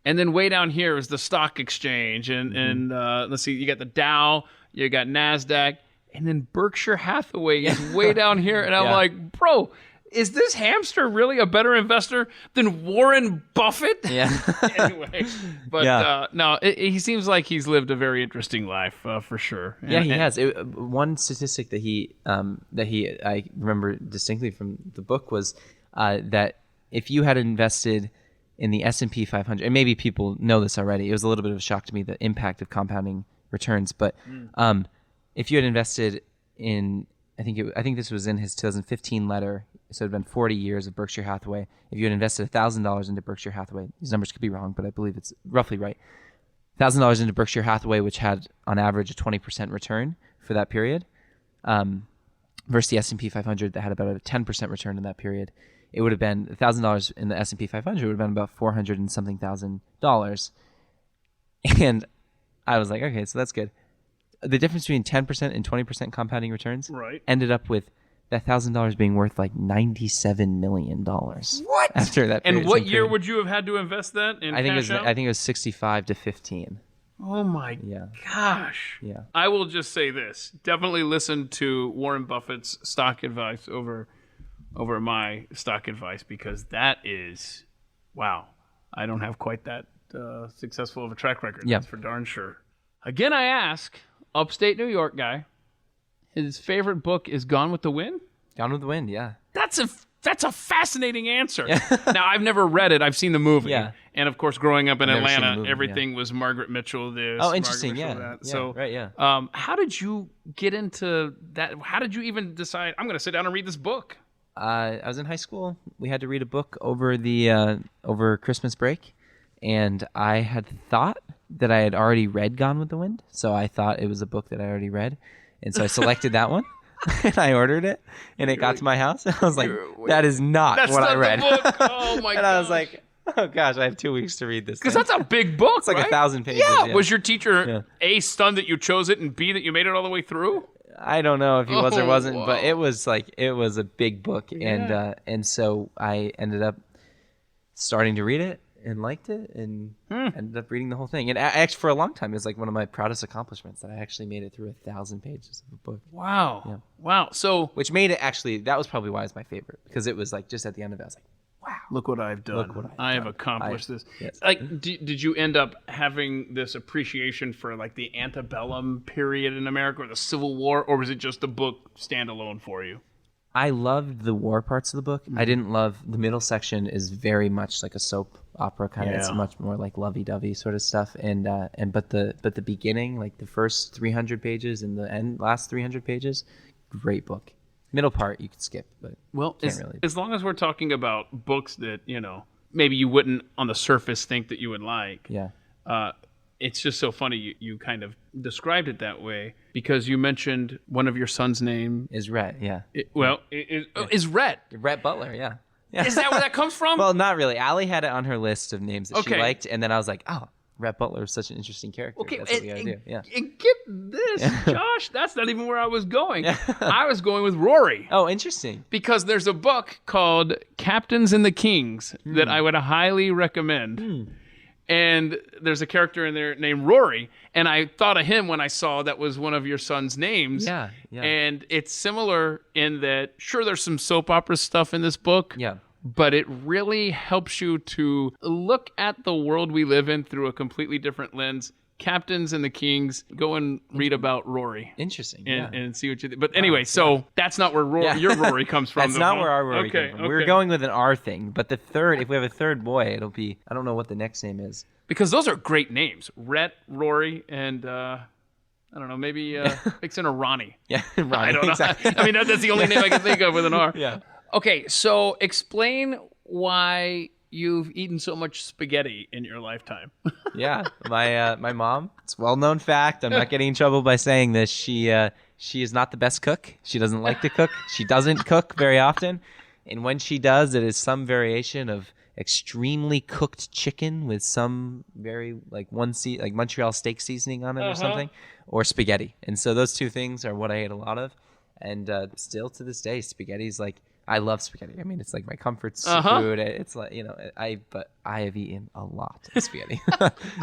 And then way down here is the stock exchange. And let's see, you got the Dow, you got NASDAQ, and then Berkshire Hathaway is way down here. And I'm like, bro, is this hamster really a better investor than Warren Buffett? Yeah. Anyway, but no, he seems like he's lived a very interesting life for sure. Yeah, he has. One statistic that I remember distinctly from the book was that if you had invested in the S&P 500, and maybe people know this already, it was a little bit of a shock to me, the impact of compounding returns. But if you had invested in, I think this was in his 2015 letter, so it had been 40 years of Berkshire Hathaway. If you had invested $1,000 into Berkshire Hathaway, these numbers could be wrong, but I believe it's roughly right. $1,000 into Berkshire Hathaway, which had on average a 20% return for that period, versus the S&P 500 that had about a 10% return in that period. It would have been $1,000 in the S&P 500 would have been about $400 and something thousand. And I was like, okay, so that's good. The difference between 10% and 20% compounding returns ended up with that $1,000 being worth like $97 million. What? After that period. And what year would you have had to invest that in? I think it was 65 to 15. Oh my gosh. Yeah. I will just say this. Definitely listen to Warren Buffett's stock advice over my stock advice, because that is, wow. I don't have quite that successful of a track record. That's for darn sure. Again, I ask, upstate New York guy, his favorite book is Gone with the Wind? Gone with the Wind, yeah. That's a fascinating answer. Now, I've never read it. I've seen the movie. Yeah. And, of course, growing up in Atlanta, everything was Margaret Mitchell this. Oh, interesting, That. Yeah, so, right, yeah. How did you get into that? How did you even decide, I'm going to sit down and read this book? I was in high school. We had to read a book over Christmas break. And I had thought that I had already read Gone with the Wind. So I thought it was a book that I already read. And so I selected that one. And I ordered it. And it got to my house. And I was like, that is not what I read. The book. Oh, my God. And I was like, oh, gosh, I have 2 weeks to read this. Because that's a big book, It's like 1,000 pages. Yeah. Was your teacher, A, stunned that you chose it, and B, that you made it all the way through? I don't know if he was or wasn't, but it was a big book. And so I ended up starting to read it. And liked it, and ended up reading the whole thing. And actually, for a long time, it was like one of my proudest accomplishments that I actually made it through 1,000 pages of a book. Wow. Yeah. Wow. So, which made it actually, that was probably why it's my favorite, because it was like just at the end of it, I was like, wow, look what I've done. I have accomplished this. Yes. Like, did you end up having this appreciation for like the antebellum period in America or the Civil War, or was it just a book standalone for you? I loved the war parts of the book. I didn't love the middle section. Is very much like a soap opera kind of. It's much more like lovey-dovey sort of stuff. But the beginning, like the first 300 pages and the last 300 pages, great book. Middle part you could skip, but as long as we're talking about books that maybe you wouldn't on the surface think that you would like. Yeah. It's just so funny you kind of described it that way, because you mentioned one of your son's name is Rhett, is Rhett. Rhett Butler, yeah. Is that where that comes from? Well, not really. Allie had it on her list of names that she liked, and then I was like, oh, Rhett Butler is such an interesting character. Okay, that's what we gotta do. Yeah. And get this, Josh, that's not even where I was going. I was going with Rory. Oh, interesting. Because there's a book called Captains and the Kings that I would highly recommend. And there's a character in there named Rory, and I thought of him when I saw that was one of your son's names. Yeah. And it's similar in that, sure, there's some soap opera stuff in this book. Yeah. But it really helps you to look at the world we live in through a completely different lens. Captains and the Kings, go and read about Rory. Interesting. And see what you think. But anyway, so that's not where your Rory comes from. That's not where our Rory comes from. We're going with an R thing. But the third, if we have a third boy, it'll be, I don't know what the next name is. Because those are great names. Rhett, Rory, and I don't know, maybe mix in a Ronnie. Yeah, Ronnie. I don't know. Exactly. I mean, that's the only name I can think of with an R. Yeah. Okay, so explain why you've eaten so much spaghetti in your lifetime. Yeah, my mom. It's a well-known fact. I'm not getting in trouble by saying this. She is not the best cook. She doesn't like to cook. She doesn't cook very often, and when she does, it is some variation of extremely cooked chicken with some very like Montreal steak seasoning on it or something, or spaghetti. And so those two things are what I ate a lot of, and still to this day, spaghetti's like. I love spaghetti. I mean, it's like my comfort food. It's like, but I have eaten a lot of spaghetti.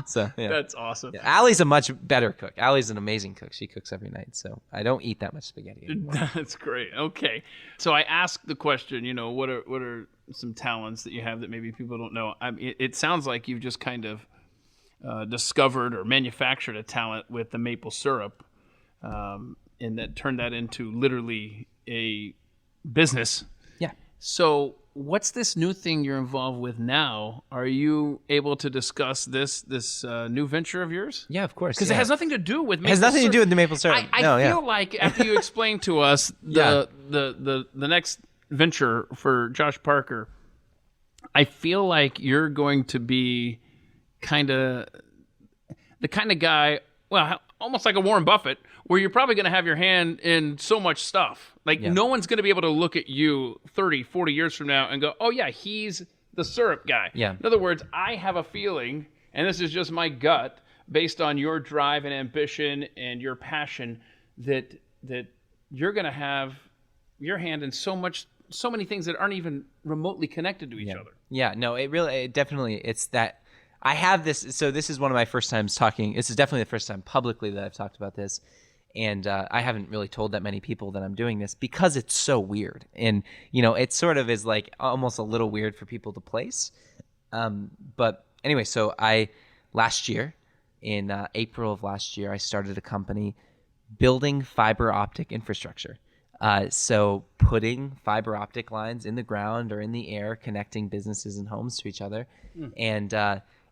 So, yeah. That's awesome. Yeah, Allie's a much better cook. Allie's an amazing cook. She cooks every night. So I don't eat that much spaghetti anymore. That's great. Okay. So I asked the question, what are some talents that you have that maybe people don't know? I mean, it sounds like you've just kind of discovered or manufactured a talent with the maple syrup, and that turned that into literally a business. Yeah. So what's this new thing you're involved with now? Are you able to discuss this new venture of yours? Yeah, of course. Because it has nothing to do with maple syrup. It has nothing to do with the maple syrup. I feel like after you explain to us the next venture for Josh Parker, I feel like you're going to be the kind of guy, well, almost like a Warren Buffett, where you're probably going to have your hand in so much stuff. No one's going to be able to look at you 30, 40 years from now and go, oh, yeah, he's the syrup guy. Yeah. In other words, I have a feeling, and this is just my gut, based on your drive and ambition and your passion, that you're going to have your hand in so many things that aren't even remotely connected to each other. Yeah, no, it's that. I have this, so this is one of my first times talking. This is definitely the first time publicly that I've talked about this. And I haven't really told that many people that I'm doing this because it's so weird. And, it sort of is like almost a little weird for people to place. But anyway, so last year, in April of last year, I started a company building fiber optic infrastructure. So putting fiber optic lines in the ground or in the air, connecting businesses and homes to each other. And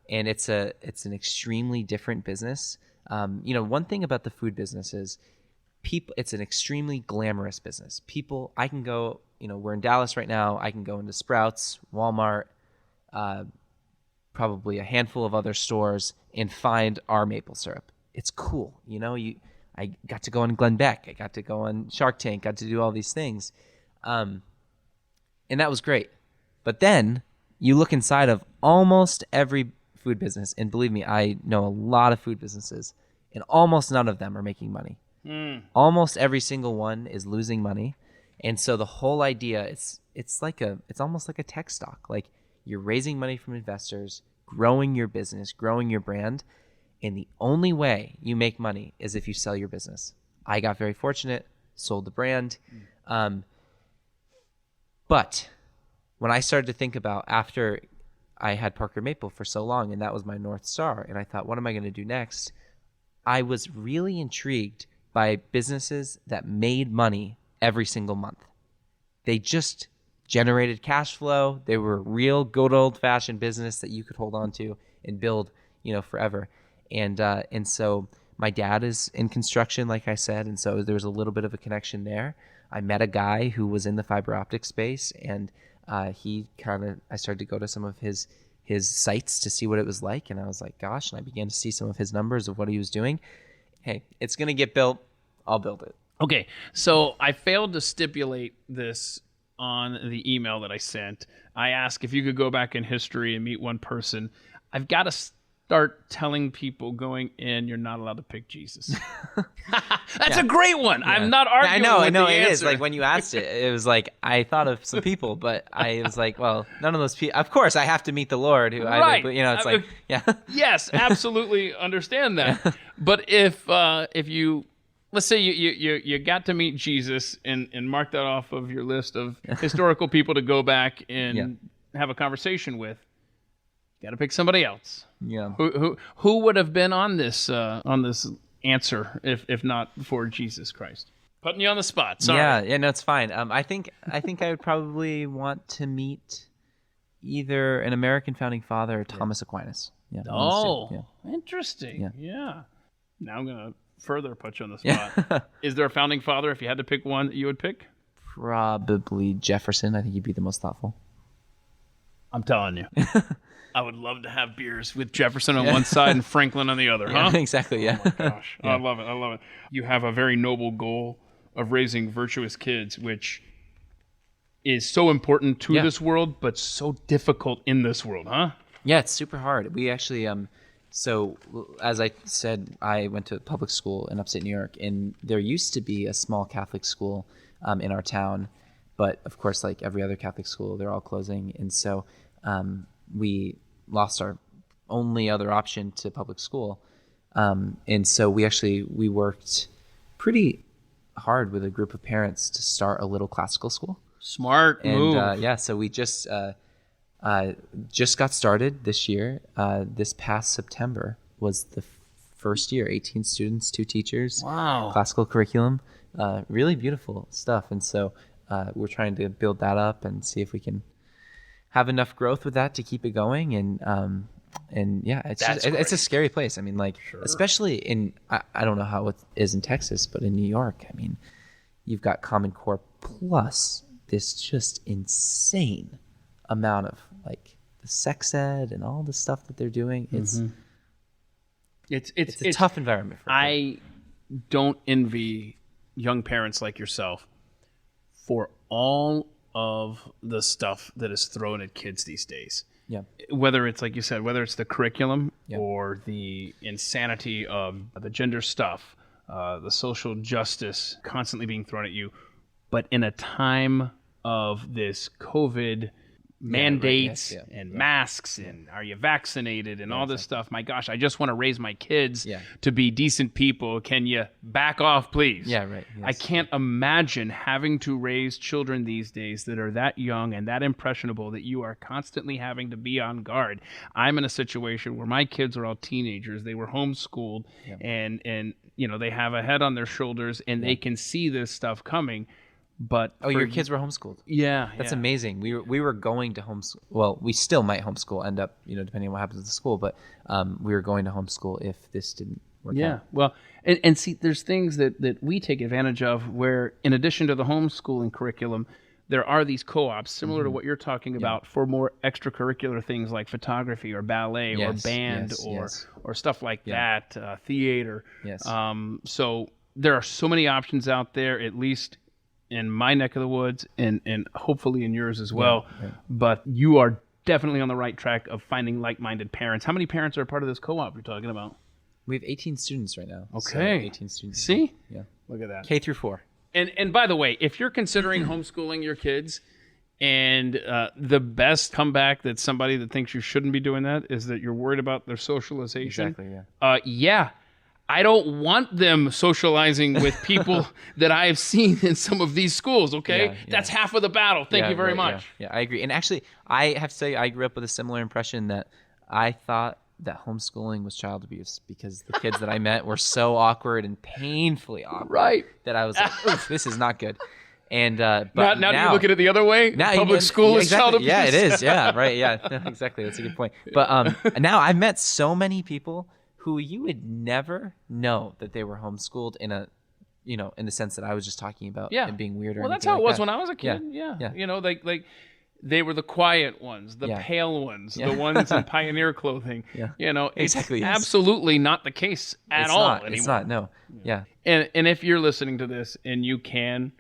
it's an extremely different business. One thing about the food business is it's an extremely glamorous business. I can go, we're in Dallas right now. I can go into Sprouts, Walmart, probably a handful of other stores and find our maple syrup. It's cool. I got to go on Glenn Beck. I got to go on Shark Tank, got to do all these things. And that was great. But then you look inside of almost every food business, and believe me, I know a lot of food businesses, and almost none of them are making money. Almost every single one is losing money. And so the whole idea it's almost like a tech stock. Like you're raising money from investors, growing your business, growing your brand, and the only way you make money is if you sell your business. I got very fortunate, sold the brand. But when I started to think about after I had Parker Maple for so long, and that was my North Star, and I thought, what am I going to do next? I was really intrigued by businesses that made money every single month. They just generated cash flow. They were a real good old-fashioned business that you could hold on to and build, forever. And so my dad is in construction, like I said, and so there was a little bit of a connection there. I met a guy who was in the fiber optic space, and I started to go to some of his sites to see what it was like, and I was like, gosh, and I began to see some of his numbers of what he was doing. Hey, it's going to get built. I'll build it. Okay, so I failed to stipulate this on the email that I sent. I asked if you could go back in history and meet one person. I've got to start telling people going in you're not allowed to pick Jesus? That's a great one. Yeah. I'm not arguing I know the it answer. is. Like when you asked it, it was like I thought of some people, but I was like, well, none of those people. Of course, I have to meet the Lord, who right. it's like, yeah. Yes, absolutely understand that. Yeah. But if you, let's say you got to meet Jesus and mark that off of your list of historical people to go back and have a conversation with, you got to pick somebody else. Yeah. Who would have been on this answer if not for Jesus Christ? Putting you on the spot. Sorry. Yeah, no, it's fine. I think I would probably want to meet either an American founding father or Thomas Aquinas. Yeah. Oh, interesting. Yeah. Now I'm gonna further put you on the spot. Yeah. Is there a founding father, if you had to pick one, that you would pick? Probably Jefferson. I think he'd be the most thoughtful. I'm telling you. I would love to have beers with Jefferson on one side and Franklin on the other, huh? Exactly, yeah. Oh my gosh. Yeah. I love it. You have a very noble goal of raising virtuous kids, which is so important to this world, but so difficult in this world, huh? Yeah, it's super hard. We actually, so as I said, I went to public school in upstate New York, and there used to be a small Catholic school in our town, but of course, like every other Catholic school, they're all closing, and so we lost our only other option to public school. And so we worked pretty hard with a group of parents to start a little classical school. Smart move. And so we just got started this year. This past September was the first year, 18 students, 2 teachers. Wow. Classical curriculum, really beautiful stuff. And so we're trying to build that up and see if we can have enough growth with that to keep it going. And yeah, it's a scary place. I mean, like, especially in, I don't know how it is in Texas, but in New York, I mean, you've got Common Core plus this just insane amount of like the sex ed and all the stuff that they're doing. It's a tough environment for I don't envy young parents like yourself for all of the stuff that is thrown at kids these days. Yeah. Whether it's, like you said, whether it's the curriculum or the insanity of the gender stuff, the social justice constantly being thrown at you. But in a time of this COVID mandates and masks and are you vaccinated and all this stuff, my gosh, I just want to raise my kids to be decent people. Can you back off, please? Yeah, right. Yes. I can't imagine having to raise children these days that are that young and that impressionable that you are constantly having to be on guard. I'm in a situation where my kids are all teenagers. They were homeschooled and you know, they have a head on their shoulders and they can see this stuff coming. But your kids were homeschooled. Yeah, that's amazing. We were going to homeschool. Well, we still might homeschool. End up, you know, depending on what happens at the school. But we were going to homeschool if this didn't work out. Yeah, well, and see, there's things that we take advantage of where, in addition to the homeschooling curriculum, there are these co-ops similar to what you're talking about for more extracurricular things like photography or ballet or band or stuff like that, theater. Yes. So there are so many options out there, at least in my neck of the woods and hopefully in yours as well. Yeah. But you are definitely on the right track of finding like-minded parents. How many parents are a part of this co-op you're talking about? We have 18 students right now. Okay. So 18 students. See? Yeah. Look at that. K through 4. And by the way, if you're considering homeschooling your kids and the best comeback that somebody that thinks you shouldn't be doing that is that you're worried about their socialization. Exactly, yeah. I don't want them socializing with people that I've seen in some of these schools, okay? That's half of the battle. Thank you very much. Yeah, I agree. And actually, I have to say, I grew up with a similar impression that I thought that homeschooling was child abuse because the kids that I met were so awkward and painfully awkward that I was like, oof, this is not good. And but now you look at it the other way? Now, public school is child abuse? Yeah, it is. Yeah, right. Yeah, exactly. That's a good point. But now I've met so many people who you would never know that they were homeschooled in a, you know, in the sense that I was just talking about and being weird or well, that's how it was when I was a kid. Yeah. You know, like they were the quiet ones, the pale ones, the ones in pioneer clothing. Yeah. You know, it's absolutely not the case at all anymore. It's not, no. Yeah. And if you're listening to this and you can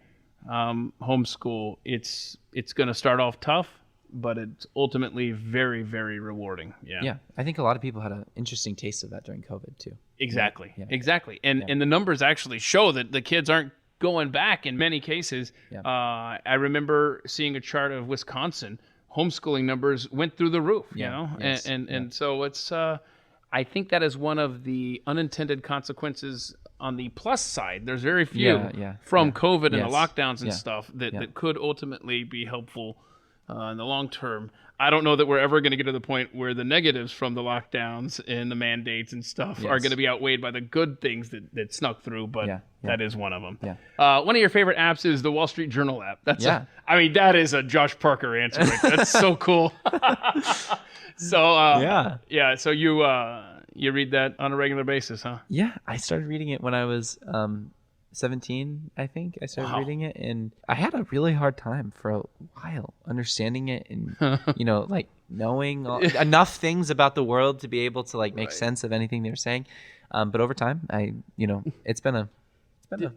homeschool, it's going to start off tough. but it's ultimately very, very rewarding. Yeah. Yeah. I think a lot of people had an interesting taste of that during COVID too. Exactly. Yeah. Exactly. And the numbers actually show that the kids aren't going back in many cases. Yeah. I remember seeing a chart of Wisconsin. Homeschooling numbers went through the roof, you know? Yes. And so it's, I think that is one of the unintended consequences on the plus side. There's very few from COVID and the lockdowns and stuff that could ultimately be helpful in the long term. I don't know that we're ever going to get to the point where the negatives from the lockdowns and the mandates and stuff are going to be outweighed by the good things that snuck through, but that is one of them. Yeah. One of your favorite apps is the Wall Street Journal app. That's that is a Josh Parker answer right there. That's so cool. So so you read that on a regular basis, huh? Yeah, I started reading it when I was 17, I think. I started reading it, and I had a really hard time for a while understanding it and like knowing enough things about the world to be able to like make sense of anything they were saying. But over time, it's been a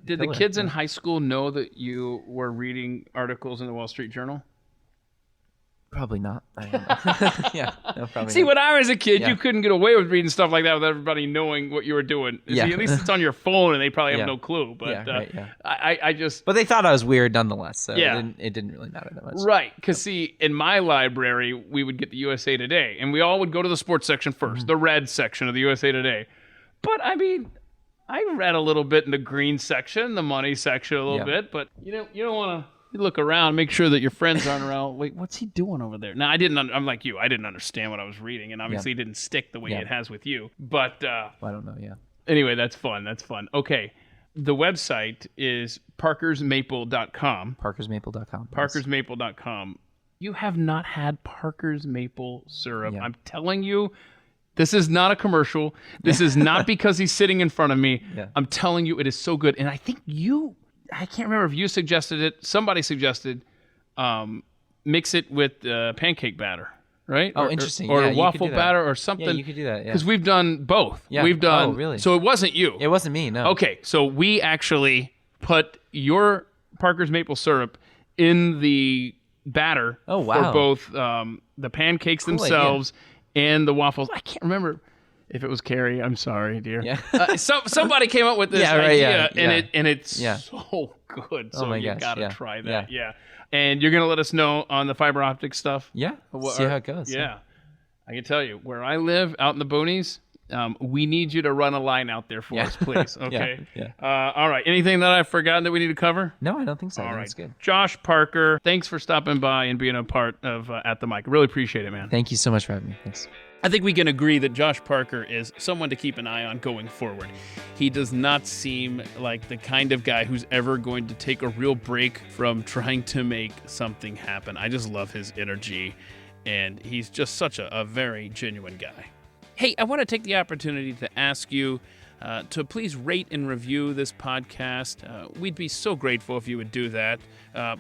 Did the kids in high school know that you were reading articles in the Wall Street Journal? Probably not. Probably See, not. when I was a kid, you couldn't get away with reading stuff like that with everybody knowing what you were doing. See, at least it's on your phone, and they probably have no clue. But I just... But they thought I was weird nonetheless, so it didn't really matter that much. Right, because see, in my library, we would get the USA Today, and we all would go to the sports section first, the red section of the USA Today. But, I mean, I read a little bit in the green section, the money section a little bit, but you don't want to... You look around, make sure that your friends aren't around. Wait, what's he doing over there? Now, I'm like you. I didn't understand what I was reading, and obviously it didn't stick the way it has with you. But I don't know. Yeah. Anyway, that's fun. Okay, the website is parkersmaple.com. Parkersmaple.com. Parkersmaple.com. You have not had Parker's maple syrup. I'm telling you, this is not a commercial. This is not because he's sitting in front of me. I'm telling you, it is so good, and I think I can't remember if you suggested it. Somebody suggested mix it with pancake batter, right? Oh, interesting. Or waffle batter or something. Yeah, you could do that. Because we've done both. Yeah. We've done. Oh, really? So it wasn't you. It wasn't me, no. Okay, so we actually put your Parker's maple syrup in the batter for both the pancakes themselves and the waffles. I can't remember. If it was Carrie, I'm sorry, dear. Yeah. Somebody came up with this idea, and it's so good. So you gotta try that. Yeah. And you're gonna let us know on the fiber optic stuff. Yeah. See how it goes. Yeah. I can tell you where I live, out in the boonies. We need you to run a line out there for us, please. Okay. All right. Anything that I've forgotten that we need to cover? No, I don't think so. All right. That's good. Josh Parker, thanks for stopping by and being a part of At the Mic. Really appreciate it, man. Thank you so much for having me. Thanks. I think we can agree that Josh Parker is someone to keep an eye on going forward. He does not seem like the kind of guy who's ever going to take a real break from trying to make something happen. I just love his energy, and he's just such a very genuine guy. Hey, I want to take the opportunity to ask you to please rate and review this podcast. We'd be so grateful if you would do that.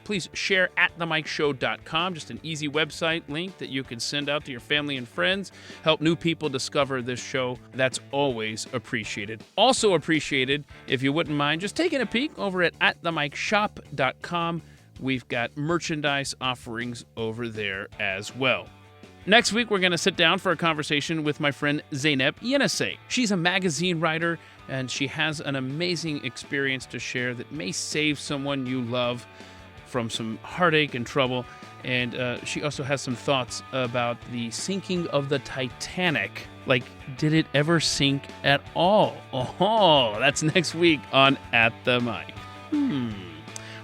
Please share at themikeshow.com, just an easy website link that you can send out to your family and friends. Help new people discover this show. That's always appreciated. Also appreciated if you wouldn't mind just taking a peek over at themikeshop.com. We've got merchandise offerings over there as well. Next week, we're going to sit down for a conversation with my friend Zeynep Yenisei. She's a magazine writer, and she has an amazing experience to share that may save someone you love from some heartache and trouble. And she also has some thoughts about the sinking of the Titanic. Like, did it ever sink at all? Oh, that's next week on At the Mic.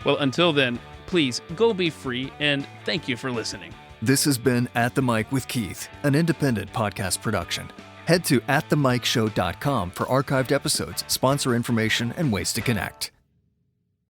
Well, until then, please go be free, and thank you for listening. This has been At the Mic with Keith, an independent podcast production. Head to atthemikeshow.com for archived episodes, sponsor information, and ways to connect.